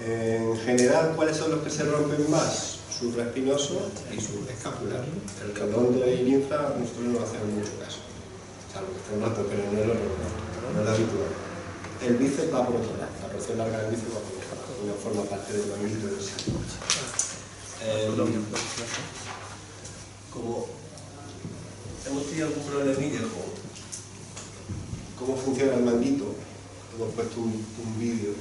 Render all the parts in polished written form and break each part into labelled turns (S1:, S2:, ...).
S1: En general, ¿cuáles son los que se rompen más? Supraespinoso y subescapular. El redondo y el infra nosotros no hacemos mucho caso. Salvo que esté un rato, pero no es lo normal, no es lo habitual. El bíceps va por otro lado, la porción larga del bíceps va por otro lado, no forma parte del manguito del sí. Como hemos tenido algún problemilla con cómo funciona el manguito, hemos puesto un vídeo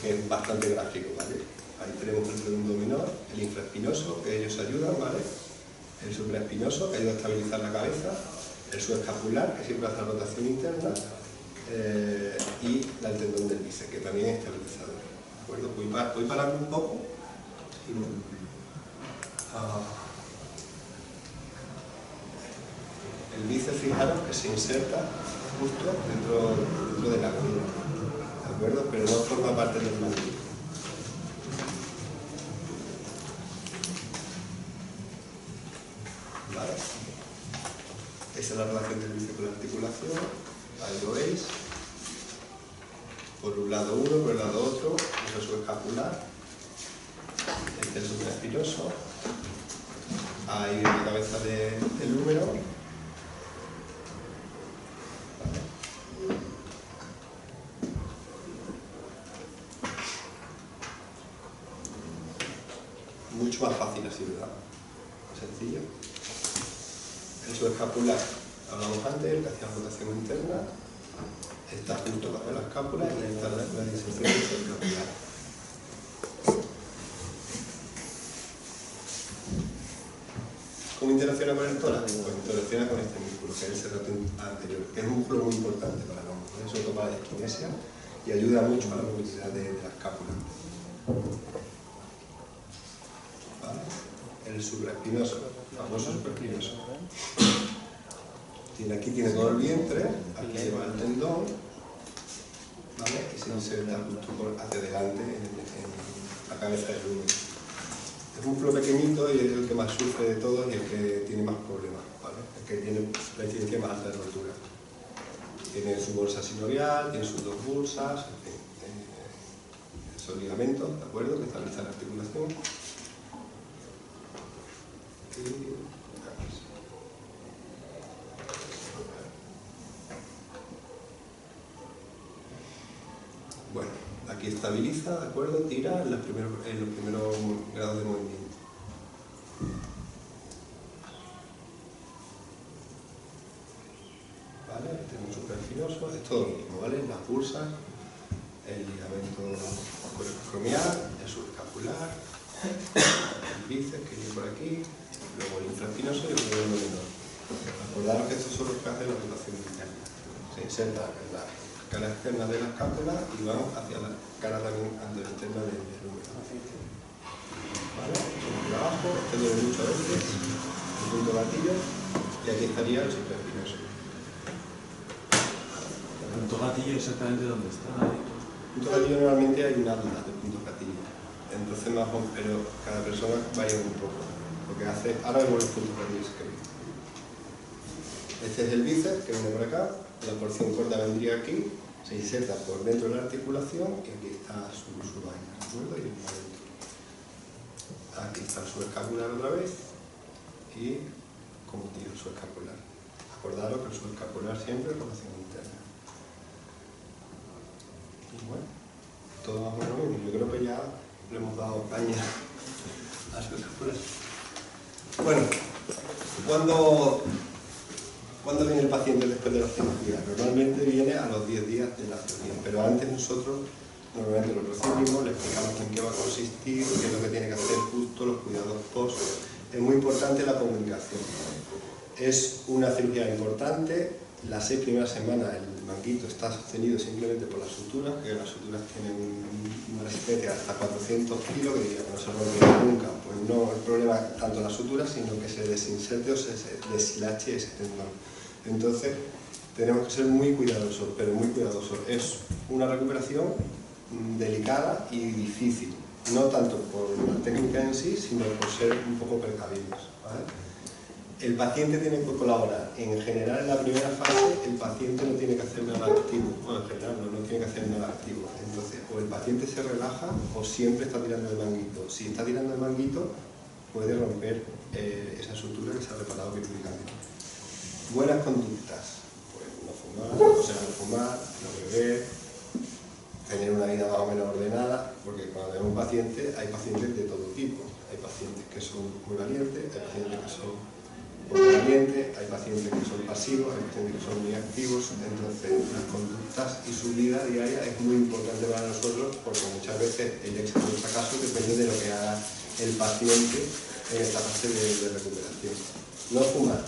S1: que es bastante gráfico, ¿vale? Ahí tenemos el redondo menor, el infraespinoso, que ellos ayudan, ¿vale? El supraespinoso, que ayuda a estabilizar la cabeza, el subescapular, que siempre hace la rotación interna, y el tendón del bíceps, que también es estabilizador. ¿De acuerdo? Voy parando un poco. El bíceps, fijaros que se inserta justo dentro de la columna, ¿de acuerdo? Pero no forma parte del manguito. ¿Vale? Esa es la relación del bíceps con la articulación. Ahí lo veis. Por un lado uno, por el lado otro, el subescapular, este es el supraespinoso. Ahí viene la cabeza del húmero. Mucho más fácil así, ¿verdad? Sencillo. El subescapular, hablamos antes, el que hacía rotación interna, está justo bajo la escápula y está la disección del subescapular. ¿Cómo interacciona con el tórax? Pues interacciona con este músculo, que es el serratum anterior, que es un músculo muy importante para el hombro, sobre todo para la disquinesia, y ayuda mucho a la movilidad de la escápula. ¿Vale? El supraespinoso, el famoso supraespinoso. Aquí tiene todo el vientre, aquí lleva el tendón, ¿vale? Y se inserta justo hacia adelante en la cabeza del húmero. Es un músculo pequeñito y es el que más sufre de todos y el que tiene más problemas, ¿vale? El que tiene la incidencia más alta de rotura. Tiene su bolsa sinovial, tiene sus dos bolsas, en fin, son ligamentos, ¿de acuerdo? Que estabilizan la articulación. Bueno, aquí estabiliza, ¿de acuerdo? Tira en los primeros grados de movimiento. ¿Vale? Tenemos un supraespinoso, es todo lo mismo, ¿vale? Las pulsas, el ligamento coracoacromial, el subescapular, el bíceps que viene por aquí, luego el infraespinoso y el redondo menor. Acordaros que estos son los que hacen la rotación interna. Se inserta en la cara externa de la escápula y vamos hacia la cara también anteroexterna del húmero. ¿Vale? Por abajo, este duele mucho a veces, el punto gatillo, y aquí estaría el supraespinoso.
S2: ¿El punto gatillo exactamente dónde está?
S1: El punto gatillo normalmente hay una duda del punto gatillo. Entonces, pero cada persona varía un poco. Lo que hace, ahora vemos los puntos gatillos que vemos. Este es el bíceps que viene por acá, la porción corta vendría aquí, se inserta por dentro de la articulación y aquí está su vaina, ¿de acuerdo? Y aquí está el subescapular otra vez y como tiro el subescapular. Acordaros que el subescapular siempre es rotación interna. Y bueno, todo más o menos lo mismo. Yo creo que ya le hemos dado caña a subescapular. Bueno, ¿cuándo viene el paciente después de la cirugía? Normalmente viene a los 10 días de la cirugía, pero antes nosotros normalmente lo recibimos, le explicamos en qué va a consistir, qué es lo que tiene que hacer justo, los cuidados post. Es muy importante la comunicación. Es una cirugía importante, las 6 primeras semanas el manguito está sostenido simplemente por las suturas, que las suturas tienen una resistencia hasta 400 kilos, que diría que no se rompe nunca. Pues no, el problema es tanto las suturas, sino que se desinserte o se deshilache ese tendón. Entonces, tenemos que ser muy cuidadosos, pero muy cuidadosos. Es una recuperación delicada y difícil, no tanto por la técnica en sí, sino por ser un poco precavidos, ¿vale? El paciente tiene que colaborar. En general, en la primera fase, el paciente no tiene que hacer nada activo. Bueno, en general no tiene que hacer nada activo. Entonces, o el paciente se relaja o siempre está tirando el manguito. Si está tirando el manguito, puede romper esa sutura que se ha reparado quirúrgicamente. Buenas conductas, pues no fumar, no beber, tener una vida más o menos ordenada, porque cuando tenemos un paciente, hay pacientes de todo tipo. Hay pacientes que son muy valientes, hay pacientes que son poco valientes, hay pacientes que son pasivos, hay pacientes que son muy activos. Entonces, las conductas y su vida diaria es muy importante para nosotros, porque muchas veces el éxito de nuestro caso depende de lo que haga el paciente en esta fase de recuperación. No fumar.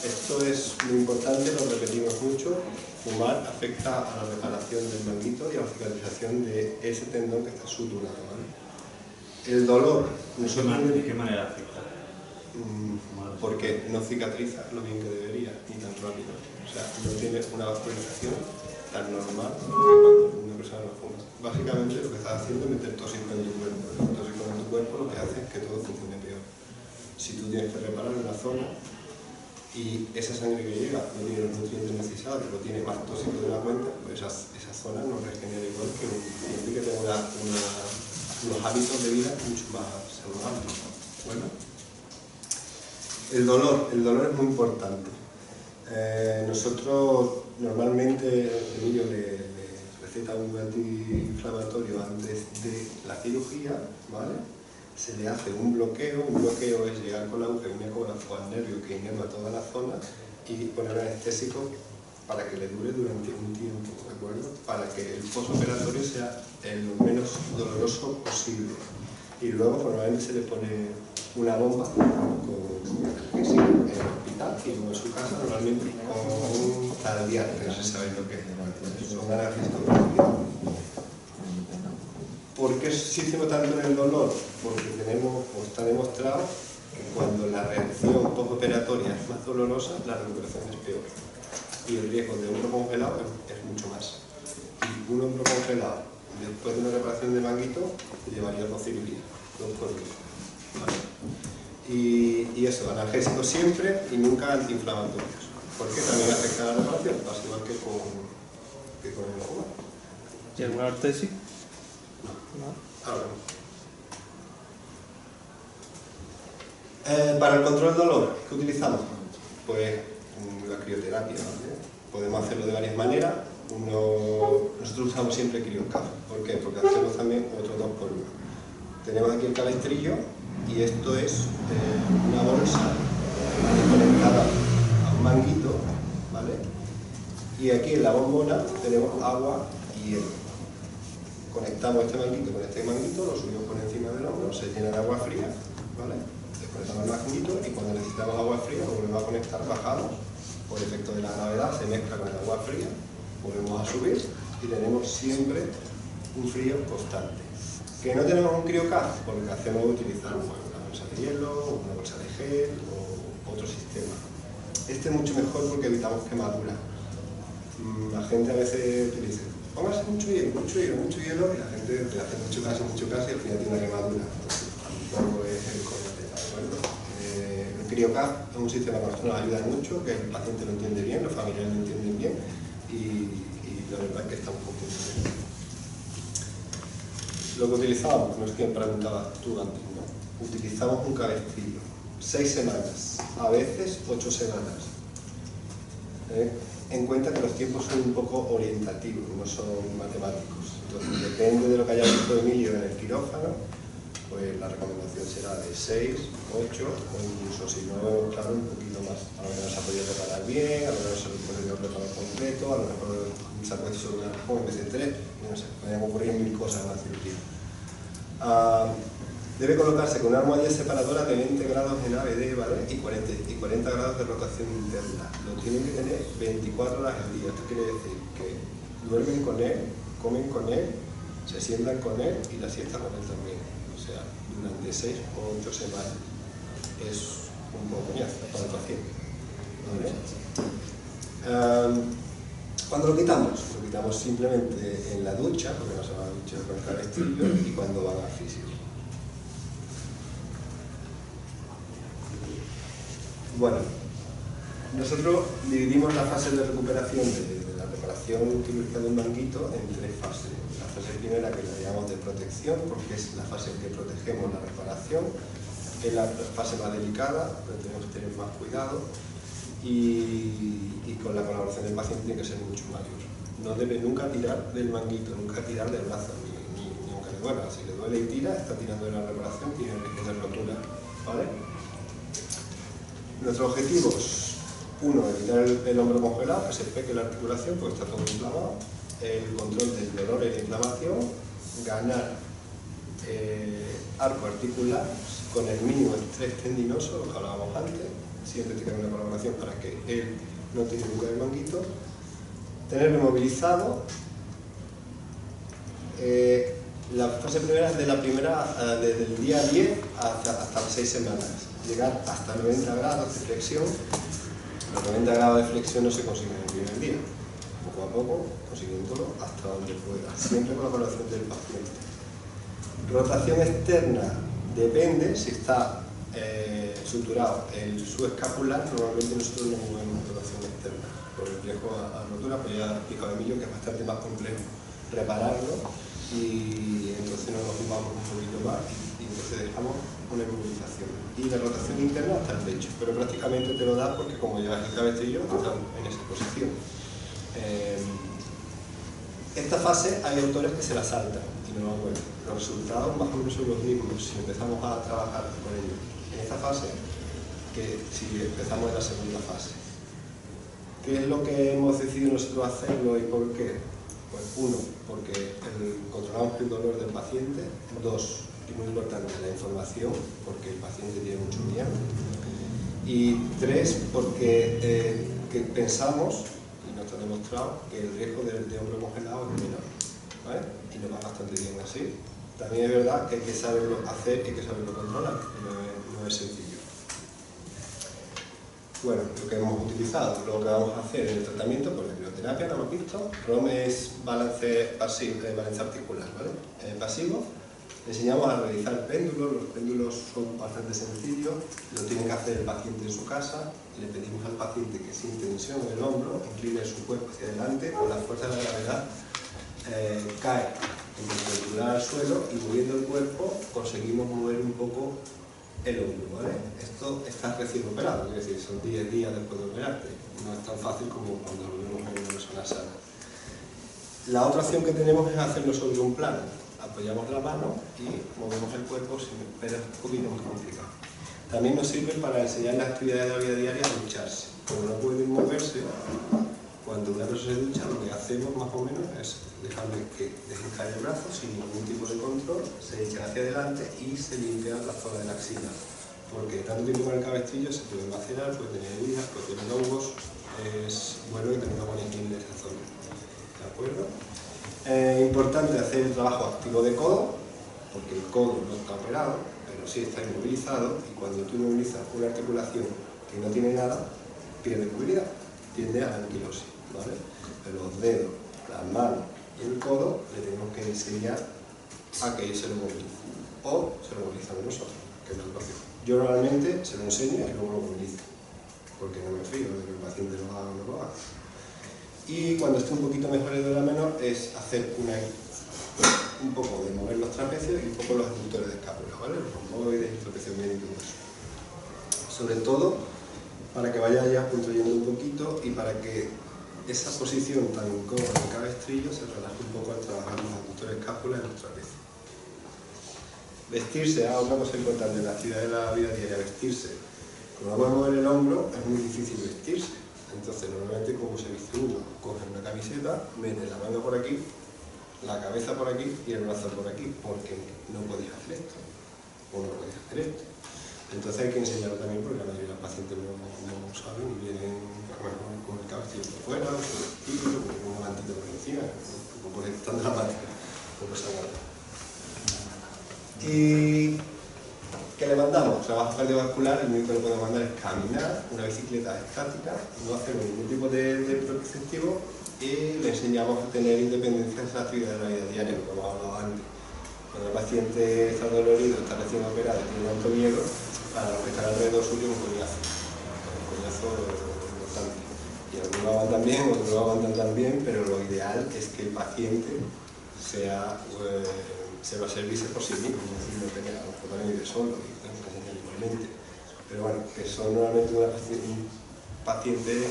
S1: Esto es muy importante, lo repetimos mucho. Fumar afecta a la reparación del manguito y a la cicatrización de ese tendón que está suturado, ¿vale? El dolor.
S2: ¿De qué manera afecta?
S1: Porque no cicatriza lo bien que debería, ni tan rápido. O sea, no tiene una vascularización tan normal que cuando una persona no fuma. Básicamente lo que estás haciendo es meter tóxico en tu cuerpo. El tóxico en tu cuerpo lo que hace es que todo funcione peor. Si tú tienes que reparar una zona y esa sangre que llega no tiene los nutrientes necesarios, no tiene más tóxico de la cuenta, pues esa zona no regenera igual que un paciente que tenga unos hábitos de vida mucho más saludables. Bueno, el dolor es muy importante. Nosotros normalmente Emilio le receta un antiinflamatorio antes de la cirugía, ¿vale? Se le hace un bloqueo es llegar con la aguja y un ecógrafo al nervio que inerva toda la zona y poner anestésico para que le dure durante un tiempo, ¿de acuerdo? Para que el postoperatorio sea lo menos doloroso posible. Y luego normalmente se le pone una bomba con analgesia en el hospital y luego en su casa normalmente con un Taldiar, que no se sabe lo que es, son analgésicos taldianos. ¿Por qué insistimos tanto en el dolor? Porque está demostrado que cuando la reacción postoperatoria es más dolorosa, la recuperación es peor. Y el riesgo de hombro congelado es mucho más. Y un hombro congelado después de una reparación de manguito llevaría a 2 cirugías, 2 por 1. ¿Vale? Y eso, analgésicos siempre y nunca antiinflamatorios. Porque también afecta a la reparación, pasa igual que con el ojo.
S3: ¿Y alguna ortesis? No.
S1: Ahora. Para el control del dolor, ¿qué utilizamos? Pues la crioterapia, ¿vale? Podemos hacerlo de varias maneras. Nosotros usamos siempre CrioCaf. ¿Por qué? Porque hacemos también otro 2x1. Tenemos aquí el cabestrillo y esto es una bolsa conectada a un manguito, ¿vale? Y aquí en la bombona tenemos agua y hielo. Conectamos este manguito con este manguito, lo subimos por encima del hombro, se llena de agua fría, ¿vale? Desconectamos el manguito y cuando necesitamos agua fría lo volvemos a conectar, bajamos, por efecto de la gravedad se mezcla con el agua fría, volvemos a subir y tenemos siempre un frío constante. ¿Que no tenemos un CrioCaf? Porque lo que hacemos es utilizar una bolsa de hielo, una bolsa de gel o otro sistema. Este es mucho mejor porque evitamos quemaduras. La gente a veces te dice, póngase mucho hielo, y la gente te hace mucho caso y al final tiene una quemadura. Tampoco es el correcto, ¿de acuerdo? El CrioCaf es un sistema que a nosotros nos ayuda mucho, que el paciente lo entiende bien, los familiares lo entienden bien y la verdad es que está un poco bien. Lo que utilizamos, no es que me preguntabas tú antes, ¿no? Utilizamos un cabestrillo, 6 semanas, a veces 8 semanas. En cuenta que los tiempos son un poco orientativos, no son matemáticos. Entonces, depende de lo que haya visto Emilio en el quirófano, pues la recomendación será de 6, 8 o incluso, si no vemos claro, un poquito más. A lo mejor se ha podido reparar bien, a lo mejor se ha podido reparar completo, a lo mejor se ha puesto sobre una arcón en vez de 3, no sé, pueden ocurrir 1000 cosas en la cirugía. Debe colocarse con una almohadilla separadora de 20 grados en ABD, ¿vale? y 40 grados de rotación interna. Lo tienen que tener 24 horas al día. Esto quiere decir que duermen con él, comen con él, se sientan con él y la siesta con él también. O sea, durante 6 o 8 semanas. Es un poco coñazo para el paciente. ¿Vale? ¿Cuándo lo quitamos? Lo quitamos simplemente en la ducha, porque no se va a duchar con el cabestrillo, y cuando van al fisio. Bueno, nosotros dividimos la fase de recuperación de la reparación reparación quirúrgica de un manguito en 3 fases. La fase primera, que la llamamos de protección, porque es la fase en que protegemos la reparación, es la fase más delicada, pero tenemos que tener más cuidado y con la colaboración del paciente tiene que ser mucho mayor. No debe nunca tirar del manguito, nunca tirar del brazo, ni aunque le duela. Si le duele y tira, está tirando de la reparación, tiene riesgo de rotura, ¿vale? Nuestros objetivos: 1, evitar el hombro congelado, que se peque la articulación porque está todo inflamado, el control del dolor y la inflamación, ganar arco articular con el mínimo estrés tendinoso, lo que hablábamos antes, siempre tiene que haber una colaboración para que él no tire nunca el manguito, tenerlo movilizado. La fase primera es desde el día 10 hasta las 6 semanas, llegar hasta 90 grados de flexión. Los 90 grados de flexión no se consiguen en el primer día, poco a poco, consiguiéndolo hasta donde pueda, siempre con la colaboración del paciente. Rotación externa, depende si está suturado el subescapular, normalmente nosotros no movemos rotación externa, por el riesgo a rotura, pues ya he explicado Emilio que es bastante más complejo repararlo y entonces nos ocupamos un poquito más y entonces dejamos una inmovilización. Y la rotación interna hasta el pecho, pero prácticamente te lo da porque como llevas el cabestrillo estás en esa posición. Esta fase hay autores que se la saltan y no lo vuelven. Los resultados más o menos son los mismos si empezamos a trabajar con ellos en esta fase que si empezamos en la segunda fase. ¿Qué es lo que hemos decidido nosotros hacerlo y por qué? Pues 1, porque controlamos el dolor del paciente. 2, y muy importante, la información, porque el paciente tiene mucho miedo. Y 3, porque que pensamos, y nos está demostrado, que el riesgo de hombro congelado es menor, ¿vale? Y nos va bastante bien así. También es verdad que hay que saberlo hacer y hay que saberlo controlar, que no es sencillo. Bueno, lo que hemos utilizado, lo que vamos a hacer en el tratamiento, pues la crioterapia, lo hemos visto. ROM es balance pasivo, balance articular, ¿vale? Pasivo. Enseñamos a realizar péndulos. Los péndulos son bastante sencillos, lo tiene que hacer el paciente en su casa. Le pedimos al paciente que sin tensión en el hombro, incline su cuerpo hacia adelante, con la fuerza de la gravedad cae perpendicular al suelo y moviendo el cuerpo conseguimos mover un poco el hombro, ¿vale? Esto está recién operado, es decir, son 10 días después de operarte. No es tan fácil como cuando lo vemos en una persona sana. La otra opción que tenemos es hacerlo sobre un plano. Apoyamos la mano y movemos el cuerpo, pero es un poquito más complicado. También nos sirve para enseñar las actividades de la vida diaria a ducharse. Como no pueden moverse, cuando una persona se ducha, lo que hacemos más o menos es dejarle que dejen caer el brazo sin ningún tipo de control, se echen hacia adelante y se limpian la zona de la axila. Porque tanto tiempo con el cabestrillo se puede macerar, puede tener heridas, puede tener hongos, es bueno que tener una buena higiene de esa zona. ¿De acuerdo? Importante hacer el trabajo activo de codo, porque el codo no está operado, pero sí está inmovilizado, y cuando tú inmovilizas una articulación que no tiene nada, pierde movilidad, tiende a la anquilosis, ¿vale? Pero los dedos, las manos y el codo le tenemos que enseñar a que se lo movilice, o se lo movilizamos nosotros, que es la opción. Yo normalmente se lo enseño y luego lo movilizo, porque no me fío de que el paciente lo haga o no lo haga. Y cuando esté un poquito mejor el dolor menor es hacer un poco de mover los trapecios y un poco los aductores de escápula, ¿vale? Los romboides, el trapecio medio y todo eso. Sobre todo para que vaya ya construyendo un poquito y para que esa posición tan incómoda del cabestrillo se relaje un poco al trabajar los aductores de escápula y los trapecios. Vestirse, otra cosa importante en la actividad de la vida diaria, vestirse. Como no podemos mover el hombro, es muy difícil vestirse. Entonces, normalmente, como se viste uno, coge una camiseta, mete la mano por aquí, la cabeza por aquí y el brazo por aquí, porque no podéis hacer esto, o no podéis hacer esto. Entonces hay que enseñarlo también porque la mayoría de los pacientes no saben y vienen con el cabestrillo por fuera, con el vestido, con un mantito por encima, como por tan dramática, como esa guarda. Y ¿qué le mandamos? Trabajo cardiovascular, el único que le podemos mandar es caminar, una bicicleta estática, no hacemos ningún tipo de preceptivo y le enseñamos a tener independencia en esa actividad de la vida diaria, como hemos hablado antes. Cuando el paciente está dolorido, está recién operado y tiene tanto miedo, para los que están alrededor suyo un coñazo. Un coñazo importante. Y algunos lo aguantan bien, otros lo aguantan tan bien, pero lo ideal es que el paciente sepa servirse por sí mismo, es decir, no tenga que vivir solo, y tenga que enseñar igualmente. Pero bueno, que son normalmente un paciente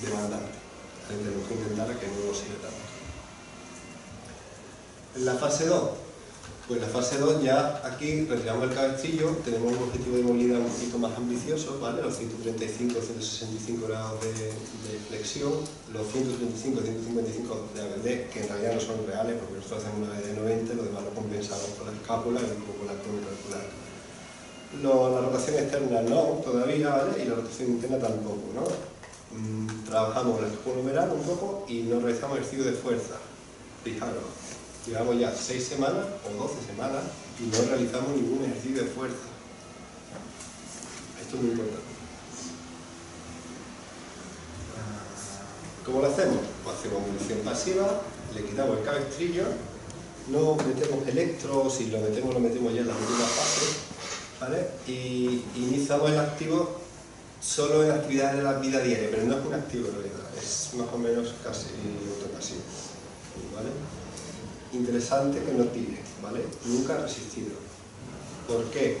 S1: demandante. Tenemos que intentar que no lo siga tanto. En la fase 2, pues la fase 2 ya aquí retiramos el cabestrillo, tenemos un objetivo de movilidad un poquito más ambicioso, ¿vale? Los 135 165 grados de flexión, los 135 155 de ABD, que en realidad no son reales porque nosotros hacemos una ABD de 90, lo demás lo compensamos con la escápula y un poco con la columna auricular. La rotación externa no, todavía, ¿vale? Y la rotación interna tampoco, ¿no? Trabajamos el estructura numeral un poco y no realizamos ejercicio de fuerza. Fijaros, llevamos ya 6 semanas o 12 semanas y no realizamos ningún ejercicio de fuerza. Esto es muy importante. ¿Cómo lo hacemos? Pues hacemos munición pasiva, le quitamos el cabestrillo, no metemos electro, si lo metemos ya en la última fase, ¿vale? Y iniciamos el activo solo en actividades de la vida diaria, pero no es un activo en realidad, es más o menos casi autopasivo, ¿vale? Interesante que no tire, ¿vale? Nunca resistido. ¿Por qué?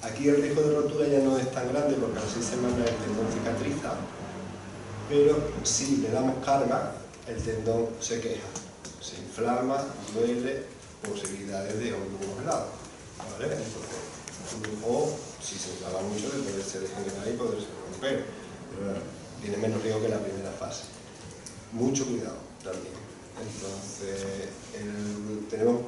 S1: Aquí el riesgo de rotura ya no es tan grande porque a las 6 semanas el tendón cicatriza, pero si le damos carga, el tendón se queja, se inflama, duele, posibilidades de hongo congelado, ¿vale? Entonces, o si se inflama mucho de poderse degenerar y poderse romper, pero bueno, tiene menos riesgo que la primera fase. Mucho cuidado también. Entonces, tenemos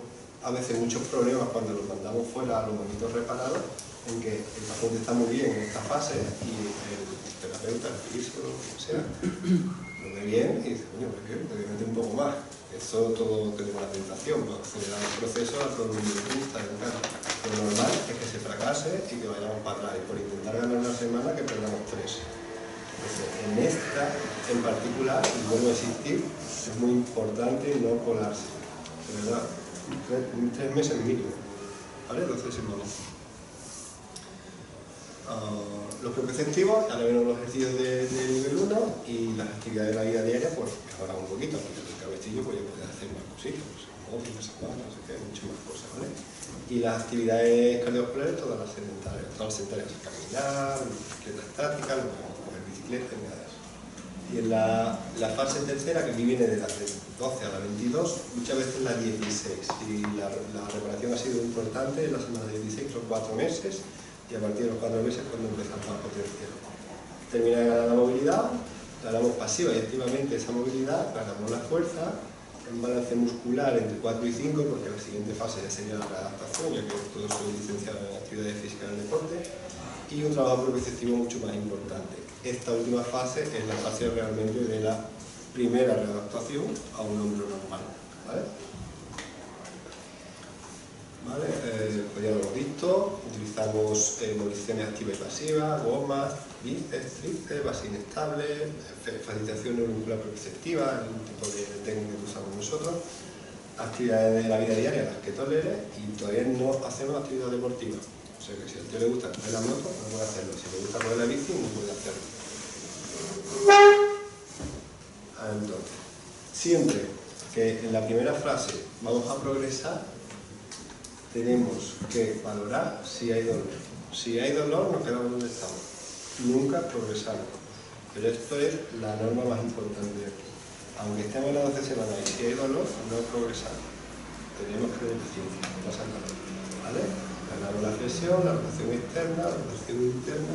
S1: a veces muchos problemas cuando los mandamos fuera a los monitos reparados, en que el paciente está muy bien en esta fase y el terapeuta, el físico, lo que sea, lo ve bien y dice, coño, obviamente un poco más. Eso todo tenemos la tentación, para acelerar el proceso a todo el mundo le gusta, lo normal es que se fracase y que vayamos para atrás, y por intentar ganar una semana que perdamos 3. Entonces, en esta en particular, y vuelvo a insistir, es muy importante no colarse, de verdad, 3 meses mínimo, ¿vale? 12 semanas. Los preceptivos, ahora vemos los ejercicios de nivel 1 y las actividades de la vida diaria, pues mejora un poquito, aquí el cabestillo pues ya puede hacer más cositas, pues, móviles, no sé qué, muchas más cosas, ¿vale? Y las actividades cardiovasculares, todas las sedentarias, caminar, bicicleta estática, coger bicicleta, nada de eso. Y en la fase tercera, que aquí viene de la 12 a la 22, muchas veces la 16, y la reparación ha sido importante en la semana 16, son 4 meses, y a partir de los 4 meses cuando empezamos a potenciar. Termina de ganar la movilidad, ganamos pasiva y activamente esa movilidad, ganamos la fuerza, un balance muscular entre 4 y 5, porque la siguiente fase ya sería la readaptación, ya que todos soy licenciado en actividades físicas del deporte, y un trabajo proprioceptivo mucho más importante. Esta última fase es la fase realmente de la primera readaptación a un hombro normal, ¿vale? ¿Vale? Pues ya lo hemos visto, utilizamos movilizaciones activas y pasivas, gomas, bíceps, tríceps, base inestable, facilitación neuromuscular proprioceptiva, el tipo de técnica que usamos nosotros, actividades de la vida diaria, las que tolere, y todavía no hacemos actividad deportiva. O sea que si a usted le gusta coger la moto, no puede hacerlo, si le gusta coger la bici, no puede hacerlo. Entonces, siempre que en la primera fase vamos a progresar, tenemos que valorar si hay dolor. Si hay dolor, nos quedamos donde estamos. Nunca progresamos. Pero esto es la norma más importante de aquí. Aunque estemos en las 12 semanas y si hay dolor, no progresamos. Tenemos que tener paciencia, no pasa nada. ¿Vale? Ganamos la flexión, la rotación externa, la rotación interna.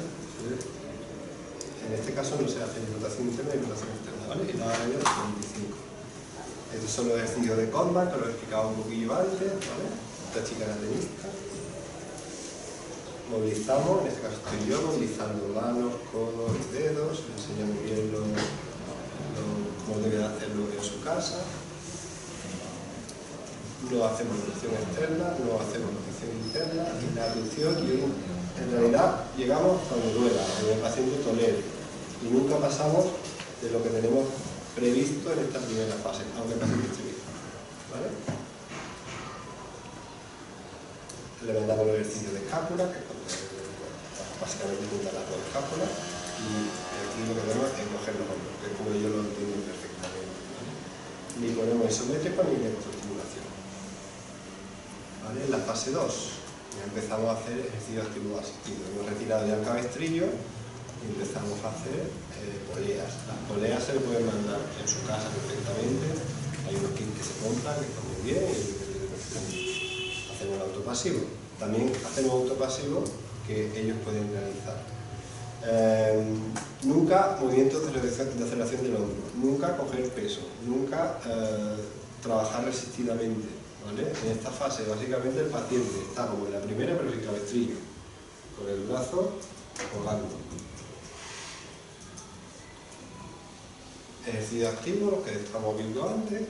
S1: En este caso no se hace ni rotación interna ni rotación externa, ¿vale? Y la área de 25. Estos son los ejercicios de Coleman, que lo he explicado un poquillo antes, ¿vale? Esta chica era tenista. Movilizamos, en este caso estoy yo, movilizando manos, codos y dedos, le enseñamos bien cómo debe hacerlo en su casa. No hacemos rotación externa, no hacemos rotación interna, y la aducción, en realidad llegamos cuando duela, cuando el paciente tolere, y nunca pasamos de lo que tenemos previsto en esta primera fase, aunque el paciente esté bien, ¿vale? Levantamos los ejercicios de escápula, que es cuando básicamente juntan las dos escápulas, y aquí lo que tenemos es coger los hombros, que es como yo lo entiendo perfectamente, ¿vale? Ni ponemos isométrico ni electroestimulación. ¿Vale? En la fase 2 ya empezamos a hacer ejercicio activo asistido. Hemos retirado ya el cabestrillo y empezamos a hacer poleas. Las poleas se le pueden mandar en su casa perfectamente. Hay unos kits que se compran, que están muy bien, y hacemos el autopasivo. También hacemos autopasivo que ellos pueden realizar. Nunca movimientos de aceleración del hombro, nunca coger peso, nunca trabajar resistidamente, ¿vale? En esta fase básicamente el paciente está como en la primera pero sin cabestrillo, con el brazo colgando. Ejercicio activo, los que estamos viendo antes.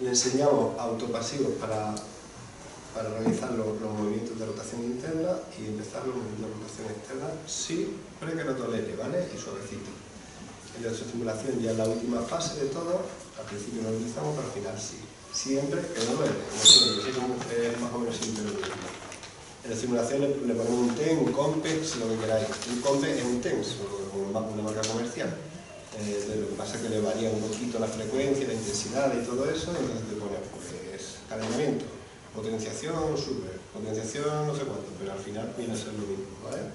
S1: Le enseñamos autopasivos para realizar los movimientos de rotación interna y empezar los movimientos de rotación externa siempre que lo tolere, ¿vale? Y suavecito. La electroestimulación ya es la última fase de todo, al principio no lo utilizamos, pero al final sí. Siempre que no duele, como siempre, es más o menos siempre lo mismo. En la estimulación le ponemos un TENS, un COMPEX, lo que queráis. Un COMPEX es un TENS, una marca comercial. Lo que pasa es que le varía un poquito la frecuencia, la intensidad y todo eso, y entonces te pone pues, cadenamiento, potenciación, super, potenciación no sé cuánto, pero al final viene a ser lo mismo, ¿vale?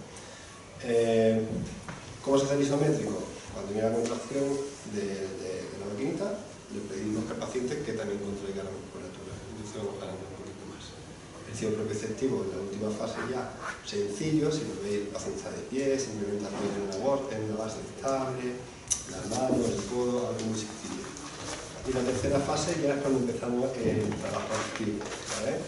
S1: ¿Cómo se hace el isométrico? Cuando viene la contracción de la maquinita, le pedimos al paciente que también contraiga la musculatura, entonces vamos ganando un poquito más. El ejercicio propioceptivo en la última fase ya sencillo, si lo veis el paciente está de pie, simplemente apoya en una base estable, la mano, el codo, algo muy sencillo. Y la tercera fase ya es cuando empezamos el trabajo activo, ¿vale?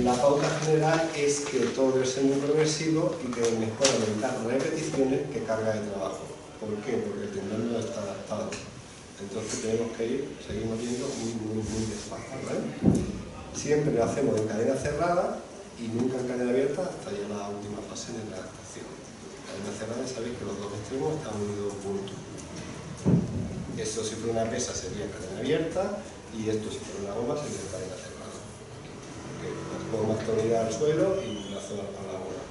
S1: La pauta general es que todo es semi-progresivo y que mejor aumentar repeticiones que carga de trabajo. ¿Por qué? Porque el tendón no está adaptado. Entonces tenemos que seguir moviendo muy despacio, ¿vale? Siempre lo hacemos en cadena cerrada y nunca en cadena abierta hasta ya la última fase de la adaptación. Cadena cerrada, sabéis que los dos extremos están unidos juntos. Esto si fuera una pesa sería cadena abierta y esto si fuera una goma sería cadena cerrada. Pongo más tonalidad al suelo y un brazo a la goma.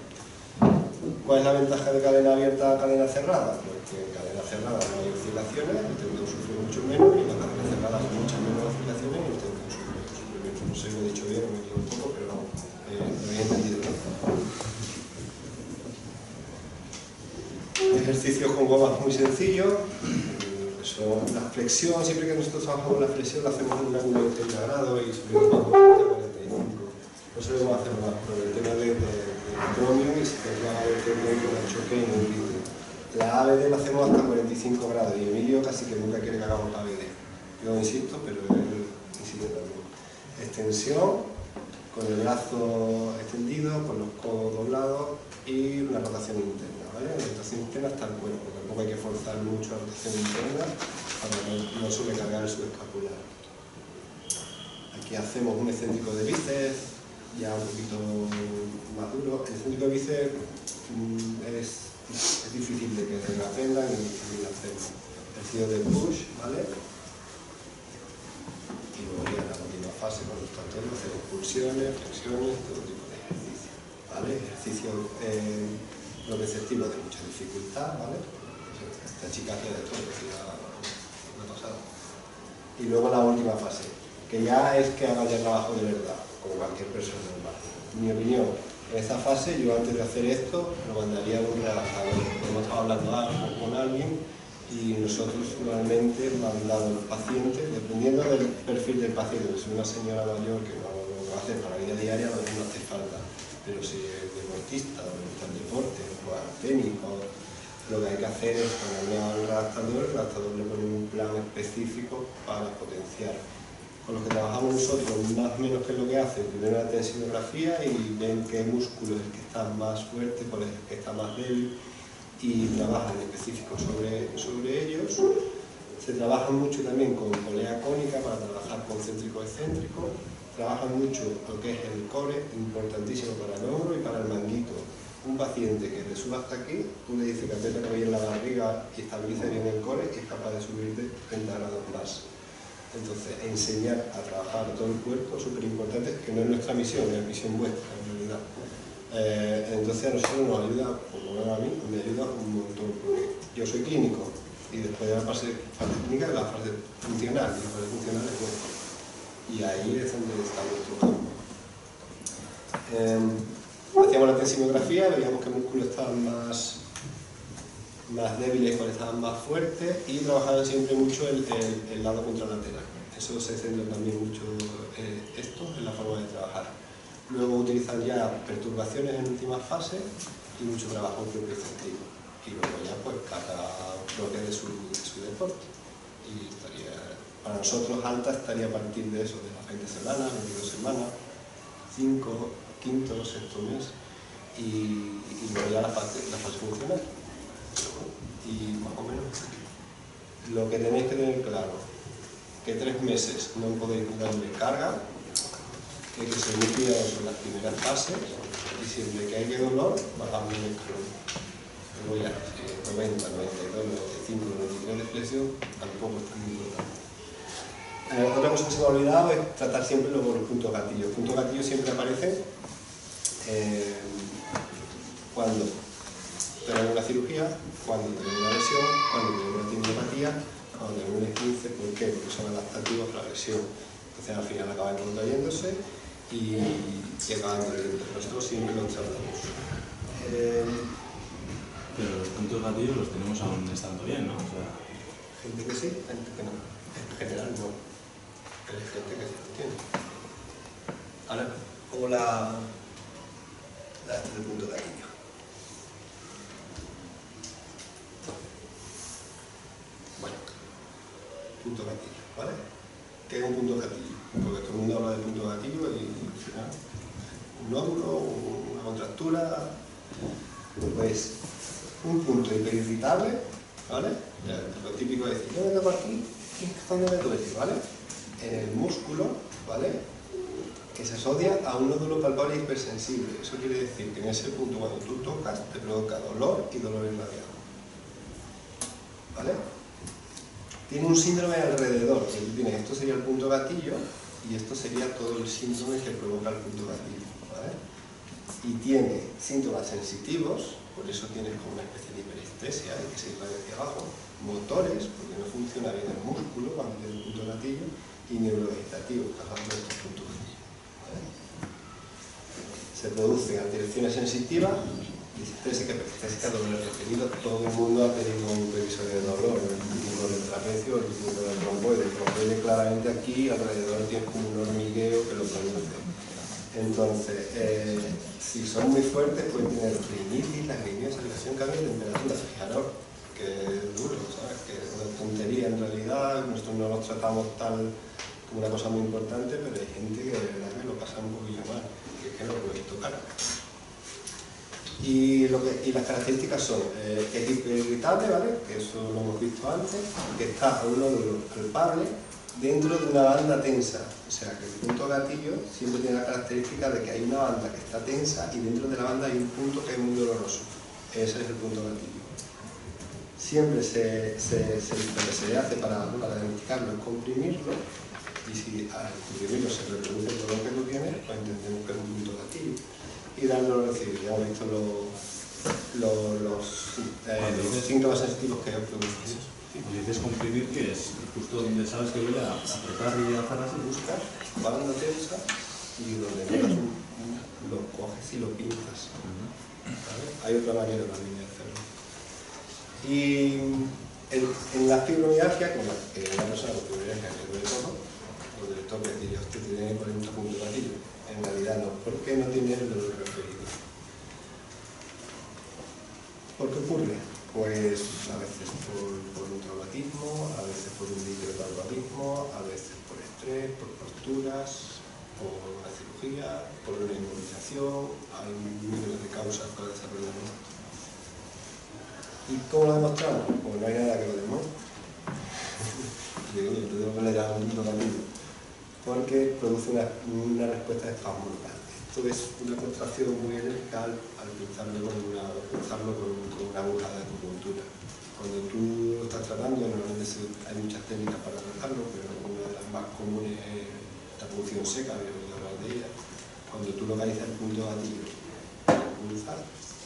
S1: ¿Cuál es la ventaja de cadena abierta a cadena cerrada? Pues que en cadena cerrada no hay oscilaciones, el tendón sufre mucho menos, y en la cadena cerrada hay muchas menos oscilaciones y el tendón sufre menos. No sé si lo he dicho bien o me equivoco un poco, pero no, lo he entendido bien. Ejercicios con gomas muy sencillos. La flexión, siempre que nosotros trabajamos la flexión, la hacemos en un ángulo de 30 grados y subimos más de 45. No solemos hacer más por el tema de acromion y si tenemos el tema con el choque y el vídeo. La ABD la hacemos hasta 45 grados y Emilio casi que nunca quiere que hagamos la ABD. Yo insisto, pero él insiste también. Extensión, con el brazo extendido, con los codos doblados y una rotación interna, ¿vale? La rotación interna hasta el cuerpo, tampoco hay que forzar mucho la rotación interna para no sobrecargar el subescapular. Aquí hacemos un excéntrico de bíceps, ya un poquito más duro. El excéntrico de bíceps es difícil de que se lo aprendan y difícil de hacerlo. Ejercicio de push, ¿vale? Y luego ya en la última fase, cuando está todo, hacemos pulsiones, flexiones, todo tipo de ejercicios, ¿vale? Ejercicio propioceptivo de mucha dificultad, ¿vale? Esta chica hacía de todo, decía una pasada. Y luego la última fase, que ya es que haga ya trabajo de verdad, como cualquier persona normal. En mi opinión, en esta fase, yo antes de hacer esto, lo mandaría a un relajador. Hemos estado hablando con alguien y nosotros normalmente mandamos a los pacientes, dependiendo del perfil del paciente, si es una señora mayor que no lo va a hacer para la vida diaria, no hace falta. Pero si es deportista, o le gusta el deporte, o al técnico, lo que hay que hacer es ponerle al redactador le pone un plan específico para potenciar. Con los que trabajamos nosotros, más o menos qué es lo que hacen, primero la tensionografía y ven qué músculo es el que está más fuerte, cuál es el que está más débil y trabajan en específico sobre ellos. Se trabaja mucho también con polea cónica para trabajar concéntrico-excéntrico. Trabajan mucho lo que es el core, importantísimo para el hombro y para el manguito. Un paciente que te suba hasta aquí, tú le dices que aprieta bien la barriga y estabiliza bien el core y es capaz de subirte 30 grados más. Entonces, enseñar a trabajar todo el cuerpo es súper importante, que no es nuestra misión, es misión vuestra en realidad. Entonces a nosotros nos ayuda, por lo menos a mí, me ayuda un montón, porque yo soy clínico y después de la fase clínica de la fase funcional, y la fase funcional es buena. Y ahí es donde está nuestro campo. Hacíamos la tensiografía, veíamos que músculos estaban más débiles, cuáles estaban más fuertes, y trabajaban siempre mucho el lado contralateral. Eso se centra también mucho esto en la forma de trabajar. Luego utilizan ya perturbaciones en última fase y mucho trabajo propioceptivo. Y luego ya pues cada propia de su deporte. Y para nosotros alta estaría a partir de eso, de las 20 semanas, 22 semanas, 5, quinto, sexto mes, y luego ya la fase funcional. Y más o menos lo que tenéis que tener claro, que 3 meses no podéis darle carga, que se muy cuidadosos en las primeras fases, y siempre que haya dolor, bajamos el escalón. Luego ya 90, 92, 95, 93 de flexión, tampoco está muy importante. Otra cosa que se me ha olvidado es tratar siempre los puntos gatillos. Los puntos gatillos siempre aparecen cuando tenemos una cirugía, cuando tenemos una lesión, cuando tenemos una tendinopatía, cuando tenemos un esguince. ¿Por qué? Porque son adaptativos a la lesión. Entonces al final acaban contrayéndose y acaban doliendo. Nosotros siempre los tratamos.
S2: Pero los puntos gatillos los tenemos aún estando bien, ¿no? O sea...
S1: Gente que sí, gente que no. En general no. Pero hay gente que sí lo tiene. Ahora, como la del punto gatillo. Bueno, punto gatillo, ¿vale? ¿Qué es un punto gatillo? Porque todo el mundo habla del punto gatillo y al final un nódulo, una contractura, pues un punto hiperirritable, ¿vale? Lo típico es decir, yo me toco aquí, ¿qué zona me duele? ¿Vale? En el músculo, ¿vale? Que se asocia a un nódulo palpable hipersensible. Eso quiere decir que en ese punto, cuando tú tocas, te provoca dolor y dolor irradiado. ¿Vale? Tiene un síndrome alrededor. Esto sería el punto gatillo y esto sería todo el síndrome que provoca el punto gatillo. ¿Vale? Y tiene síntomas sensitivos, por eso tienes como una especie de hiperestesia, que se va hacia abajo, motores, porque no funciona bien el músculo cuando tiene el punto gatillo, y neurovegetativos, pasando estos puntos gatillo. ¿Vale? Se producen alteraciones sensitivas, disestésica, dolor referido. Todo el mundo ha tenido un episodio de dolor, el punto del trapecio, el punto del tromboide. El tromboide claramente aquí alrededor tiene como un hormigueo que lo produce. Entonces, si son muy fuertes pueden tener rinitis, lagrimia, salivación, cambio de temperatura. Fijaros que es duro, ¿sabes? Que es una tontería en realidad. Nosotros no los tratamos tal como una cosa muy importante, pero hay gente que de verdad que lo pasa un poquillo mal, que es que no lo podéis tocar. Y las características son que es hiperirritable, ¿vale? Que eso lo hemos visto antes, que está a un nódulo palpable dentro de una banda tensa. O sea, que el punto gatillo siempre tiene la característica de que hay una banda que está tensa y dentro de la banda hay un punto que es muy doloroso. Ese es el punto gatillo. Siempre lo que se hace para diagnosticarlo es comprimirlo, y si al comprimirlo se reproduce el dolor que tú tienes, pues entendemos que es un punto gatillo. Y darlo a recibir. Ya hemos visto los síntomas sensitivos que produce.
S2: Pues dices comprimir, que es justo donde sabes que voy a apretar y hacer así.
S1: Buscas, banda tensa, y donde notas lo coges y lo pinzas. ¿Vale? Hay otra manera también de hacerlo. Y en la fibromialgia, como que una persona con fibromialgia que duele todo, donde le toque decir, usted tiene 40 puntos de gatillo. En realidad no. ¿Por qué no tiene el dolor referido? ¿Por qué ocurre? Pues a veces por un traumatismo, a veces por un microtraumatismo, a veces por estrés, por posturas, por una cirugía, por una inmovilización. Hay miles de causas para desarrollar esto. ¿Y cómo lo demostramos? Pues no hay nada que lo demuestre. Digo, yo te tengo que le dar un punto gatillo, porque produce una respuesta de espasmológica. Esto es una contracción muy electrical al pinzarlo con una aguja de acupuntura. Cuando tú lo estás tratando, normalmente hay muchas técnicas para tratarlo, pero una de las más comunes es la punción seca, había oído hablar de ella. Cuando tú localizas el punto gatillo punzar,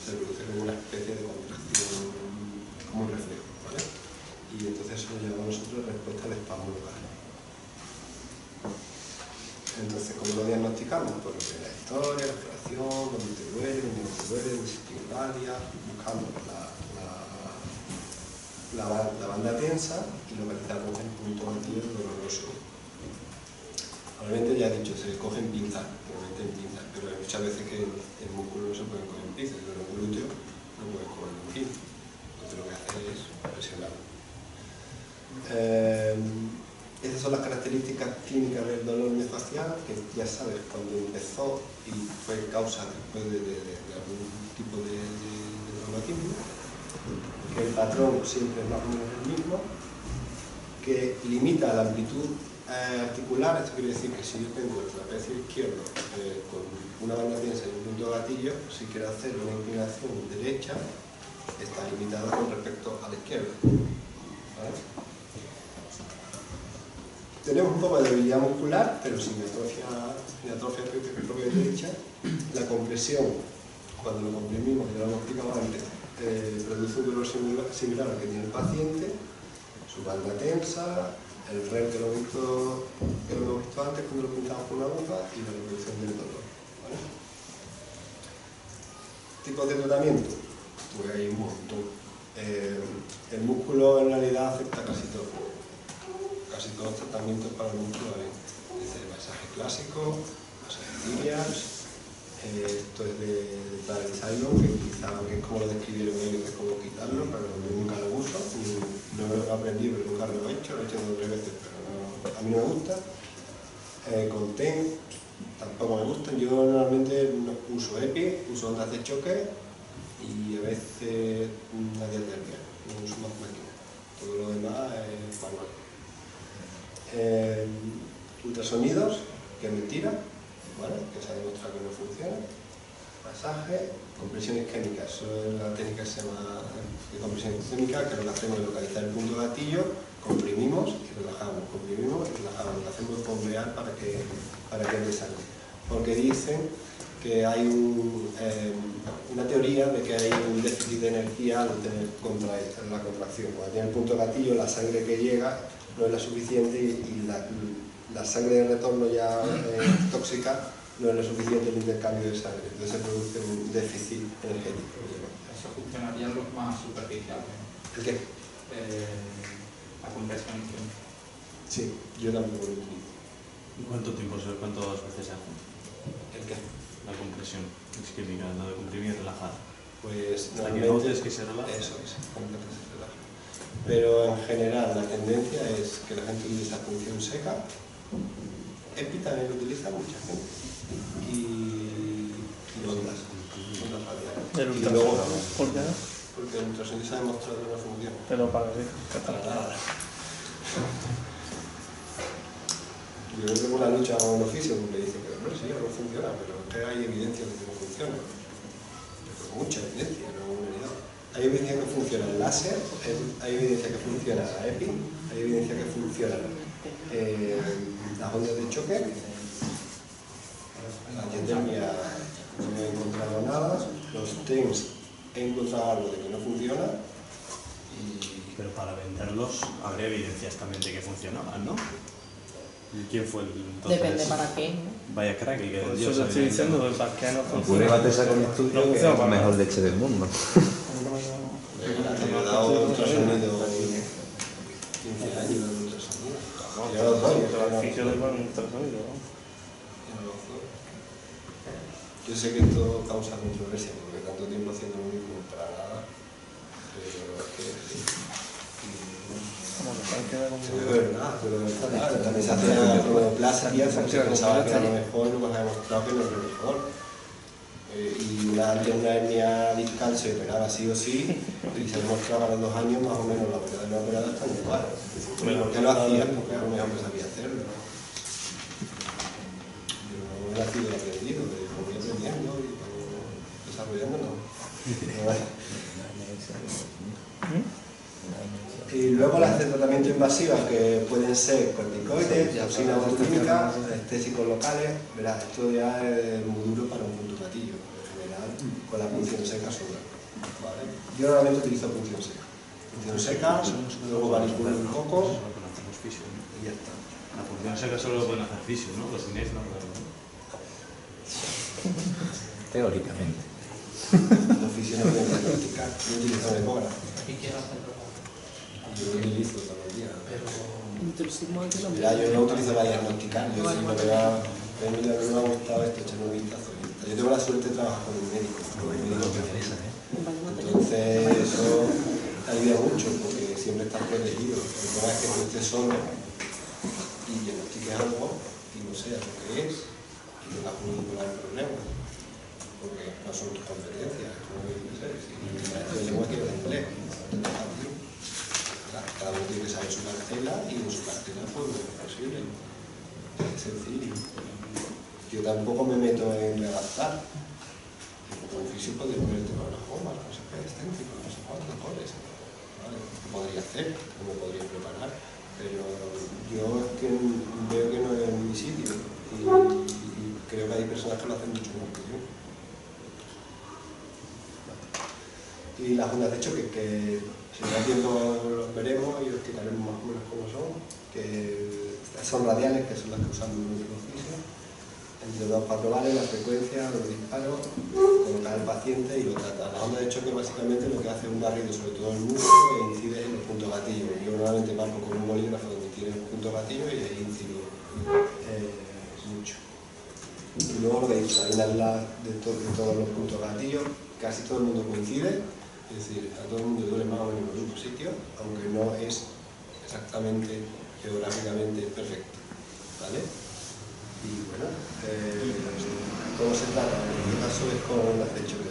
S1: se produce como una especie de contracción, como un reflejo, ¿vale? Y entonces eso lo llamamos nosotros respuesta de espasmo local. Entonces, ¿cómo lo diagnosticamos? Pues lo que es la historia, la exploración, dónde te duele, dónde se estimularia, buscando la banda tensa y localizamos el punto gatillo doloroso. Obviamente ya he dicho, se cogen pinzas, obviamente en pinzas, pero hay muchas veces que el músculo no se puede coger en pinzas, pero el glúteo no puede coger en pinzas. Entonces lo que hace es presionarlo. Esas son las características clínicas del dolor miofascial, que ya sabes cuando empezó y fue causa después de algún tipo de traumatismo, que el patrón siempre es más o menos el mismo, que limita la amplitud articular. Esto quiere decir que si yo tengo el trapecio izquierdo con una banda tensa y un punto de gatillo, si quiero hacer una inclinación derecha, está limitado con respecto a la izquierda, ¿vale? Tenemos un poco de debilidad muscular, pero sin atrofia propia derecha. La compresión, cuando lo comprimimos, ya lo hemos explicado antes, produce un dolor similar al que tiene el paciente, su banda tensa, el REM que lo hemos visto antes cuando lo pintamos con una aguja y la reproducción del dolor, ¿vale? ¿Tipos de tratamiento? Pues hay un montón. El músculo en realidad acepta casi todo. Casi todos los tratamientos para el músculo valen. Desde el masaje clásico, masaje de tibias, esto es de Cylon, que es como lo describieron ellos, es como quitarlo, pero yo nunca lo uso, no lo he aprendido, pero nunca lo he hecho 2 o 3 veces, pero no, a mí no me gusta. Con TEN tampoco me gustan, yo normalmente no uso EPI, uso ondas de choque y a veces una diatermia, no uso más máquina, todo lo demás es manual. Ultrasonidos, que es mentira, ¿vale? Que se ha demostrado que no funciona. Masaje, compresión isquémica, eso es la técnica que se llama de compresión isquémica, que lo que hacemos es localizar el punto de gatillo, comprimimos y relajamos, comprimimos y relajamos, lo que hacemos es bombear para que entre sangre. Porque dicen que hay una teoría de que hay un déficit de energía al tener la contracción. Cuando tiene el punto de gatillo, la sangre que llega no es la suficiente y la sangre de retorno ya tóxica no es lo suficiente el intercambio de sangre. Entonces se produce un déficit energético.
S4: Eso funcionaría lo más superficial, ¿no?
S1: ¿El qué?
S4: La compresión.
S1: Sí, yo tampoco lo utilizo.
S2: ¿Cuántas veces se hace?
S1: ¿El qué?
S2: La compresión isquémica, la de comprimir y relajar.
S1: Pues
S2: hasta que notes que se relaja.
S1: Eso es, cuando se relaja. Pero en general la tendencia es que la gente utiliza función seca. EPI también lo utiliza mucha gente. Y ondas radiales.
S3: ¿El
S1: Y luego,
S3: ultrasonido? ¿Por qué?
S1: porque el ultrasonido se ha demostrado que no funciona.
S3: Pero para qué.
S1: Para nada. Yo tengo una lucha con un oficio porque dicen que no, sí, no funciona, pero es que hay evidencia de que no funciona. Mucha evidencia, no unidad. Hay evidencia que funciona el láser, hay evidencia que funciona la EPI, hay evidencia que funciona las ondas de choque. La diatermia no he encontrado nada, los TENS he encontrado algo de que no funciona.
S2: Pero para venderlos habría evidencias también de que funcionaban, ¿no? ¿Y quién fue el entonces?
S5: Depende para qué, ¿no?
S2: Vaya crack, que
S3: Por
S2: Dios
S3: eso te estoy diciendo que para qué no funciona.
S6: Pruébate sacar un estudio que es la mejor leche del mundo.
S1: Me ha dado ultrasonido 15 años de ultrasonido. Yo lo doy,
S3: El beneficio de un ultrasonido, ¿no?
S1: Yo sé que esto causa controversia porque tanto tiempo haciendo lo mismo para nada, pero es que
S3: Como que tal queda como...
S1: es verdad, pero es verdad. También se hacía cronoplastia porque se pensaba que era lo mejor y luego se ha demostrado que no es lo mejor. Y una hernia discal se operaba sí o sí y se demostraba a los 2 años más o menos la operada y no operada están igual. ¿Por qué lo hacías? Porque a lo mejor que sabía hacerlo. Yo no he nacido aprendido, lo voy aprendiendo y desarrollando no. Y luego las de tratamiento invasivas que pueden ser corticoides, toxinas botulínicas, anestésicos locales. Verás, esto ya es muy duro para un punto gatillo. En general con la punción seca sobra. ¿Vale? Yo normalmente utilizo punción seca. Punción seca, luego manipulo un poco y ya está.
S2: La función seca solo lo pueden hacer fisios, ¿no? Los cines no.
S6: Teóricamente.
S1: Los fisios no pueden diagnosticar. Yo utilizo un ecógrafo.
S4: ¿Y qué hacerlo?
S1: Yo lo utilizo todos los días.
S4: Pero
S1: Mira, yo no utilizo la diagnosticar. Yo si me vea, no me ha gustado esto, echar un vistazo. Yo tengo la suerte de trabajar con un médico. Entonces eso ayuda mucho porque siempre estás protegido. El problema es que tú estés solo y diagnostiques algo y no seas lo que es y tengas un gran problema. Porque no son tus competencias, como yo sé, si el maestro de lengua quiere el inglés, cada uno tiene que saber su parcela y en su parcela pues lo es posible. Es sencillo. Yo tampoco me meto en redactar. Como un físico de poner el tema de las gomas, no sé qué, excéntrico, no sé cuántos goles. ¿Vale? Lo podría hacer, no me podría preparar, pero yo es que veo que no es mi sitio y creo que hay personas que lo hacen mucho mejor que yo. Y las ondas de choque, que si no da tiempo los veremos y os explicaremos más o menos cómo son, que son radiales, que son las que usamos en nuestro oficio, entre 2 patrobales, la frecuencia, los disparos, colocar al paciente y lo trata. La onda de choque básicamente lo que hace es un barrido sobre todo el músculo e incide en los puntos gatillos. Yo normalmente marco con un bolígrafo donde tiene los puntos gatillos y ahí incido mucho. Y luego lo que he dicho, hay una de todos los puntos gatillos, casi todo el mundo coincide. Es decir, a todo el mundo duele más o menos en el mismo sitio, aunque no es exactamente, geográficamente perfecto. ¿Vale? Y bueno, ¿cómo se trata? En este caso es con las de choque.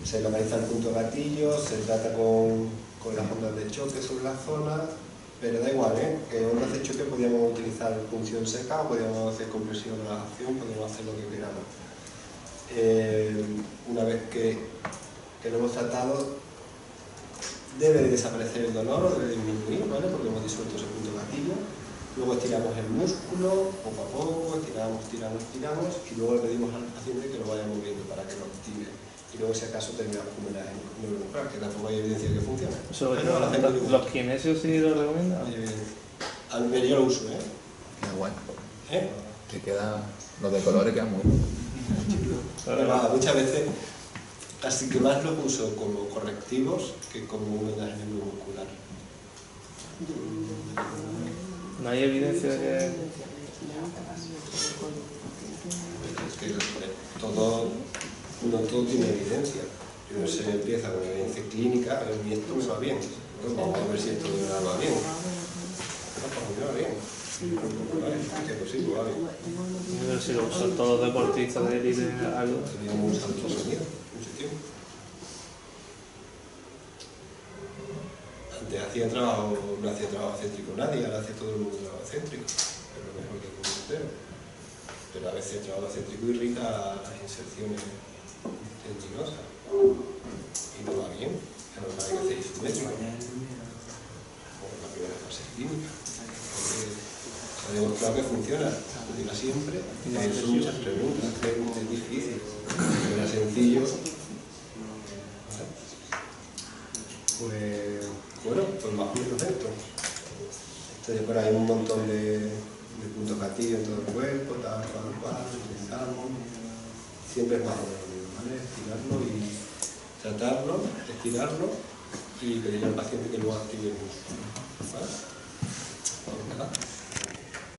S1: Se localiza el punto gatillo, se trata con las ondas de choque sobre la zona, pero da igual, que ondas de choque podríamos utilizar punción seca, podríamos hacer compresión o relajación, podríamos hacer lo que queramos. Una vez que lo hemos tratado, debe de desaparecer el dolor o debe disminuir, ¿vale? Porque hemos disuelto ese punto gatillo. Luego estiramos el músculo, poco a poco, estiramos y luego le pedimos al paciente que lo vaya moviendo para que lo active. Y luego si acaso terminamos con una neuronuclear, que tampoco hay evidencia de que funcione.
S3: ¿Los kinesios sí lo recomiendan?
S1: Yo lo uso,
S6: Qué guay.
S1: ¿Eh?
S6: Te queda... Los de colores quedan muy bien.
S1: Pero muchas veces casi que más los uso como correctivos que como un daño neuromuscular.
S3: ¿No hay evidencia de que...?
S1: Es que no todo tiene evidencia. Se empieza con evidencia clínica, a mí esto me va bien. Bueno, vamos a ver si esto me va bien. No, pues me va bien. Vale, pues sí, pues va bien.
S3: Pero si lo usan todos los deportistas de élite, algo...
S1: Teníamos un salto sonido, mucho tiempo. Antes no hacía trabajo céntrico nadie, ahora hace todo el mundo trabajo céntrico, pero mejor que el mundo entero. Pero a veces el trabajo céntrico irrita las inserciones tendinosas y no va bien, es normal que hacer isométrico, como la primera fase clínica. Se ha demostrado que funciona, funciona siempre, son muchas preguntas, es difícil, era sencillo. Pues bueno, pues más o menos esto. Por ahí hay un montón de puntos gatillos en todo el cuerpo, tal, utilizamos. Siempre es más o menos lo mismo, ¿vale? Estirarlo y tratarlo, estirarlo y pedirle al paciente que luego active el músculo. ¿Vale?